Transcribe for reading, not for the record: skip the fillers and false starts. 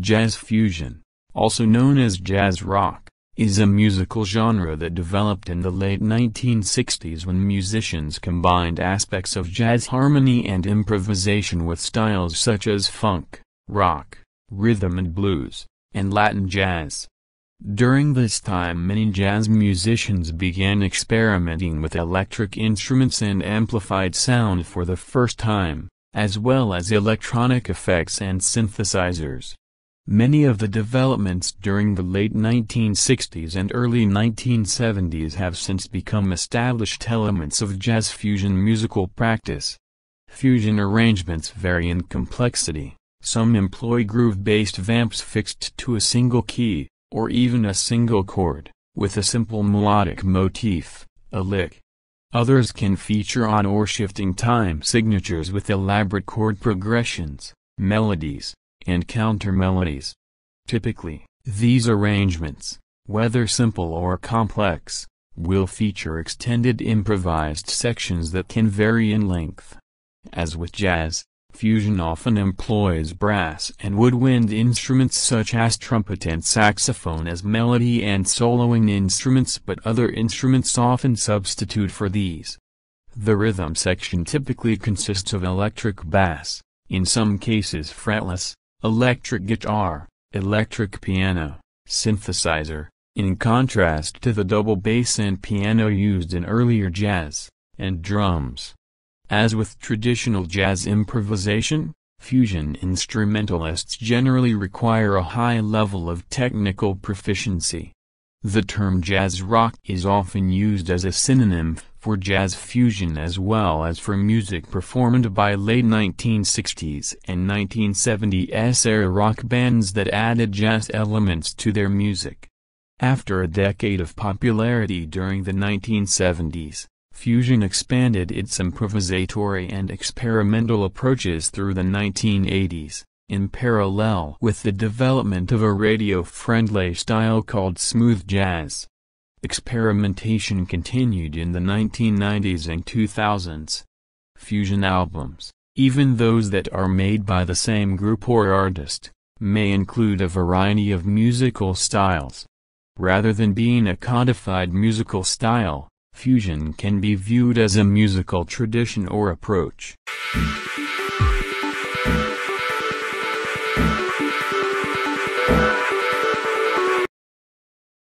Jazz fusion, also known as jazz rock, is a musical genre that developed in the late 1960s when musicians combined aspects of jazz harmony and improvisation with styles such as funk, rock, rhythm and blues, and Latin jazz. During this time many jazz musicians began experimenting with electric instruments and amplified sound for the first time, as well as electronic effects and synthesizers. Many of the developments during the late 1960s and early 1970s have since become established elements of jazz fusion musical practice. Fusion arrangements vary in complexity. Some employ groove-based vamps fixed to a single key, or even a single chord, with a simple melodic motif, a lick. Others can feature on or shifting time signatures with elaborate chord progressions, melodies, and counter-melodies. Typically, these arrangements, whether simple or complex, will feature extended improvised sections that can vary in length. As with jazz, fusion often employs brass and woodwind instruments such as trumpet and saxophone as melody and soloing instruments, but other instruments often substitute for these. The rhythm section typically consists of electric bass, in some cases fretless, electric guitar, electric piano, synthesizer, in contrast to the double bass and piano used in earlier jazz, and drums. As with traditional jazz improvisation, fusion instrumentalists generally require a high level of technical proficiency. The term jazz rock is often used as a synonym for jazz fusion as well as for music performed by late 1960s and 1970s era rock bands that added jazz elements to their music. After a decade of popularity during the 1970s, fusion expanded its improvisatory and experimental approaches through the 1980s, in parallel with the development of a radio-friendly style called smooth jazz. Experimentation continued in the 1990s and 2000s. Fusion albums, even those that are made by the same group or artist, may include a variety of musical styles. Rather than being a codified musical style, fusion can be viewed as a musical tradition or approach.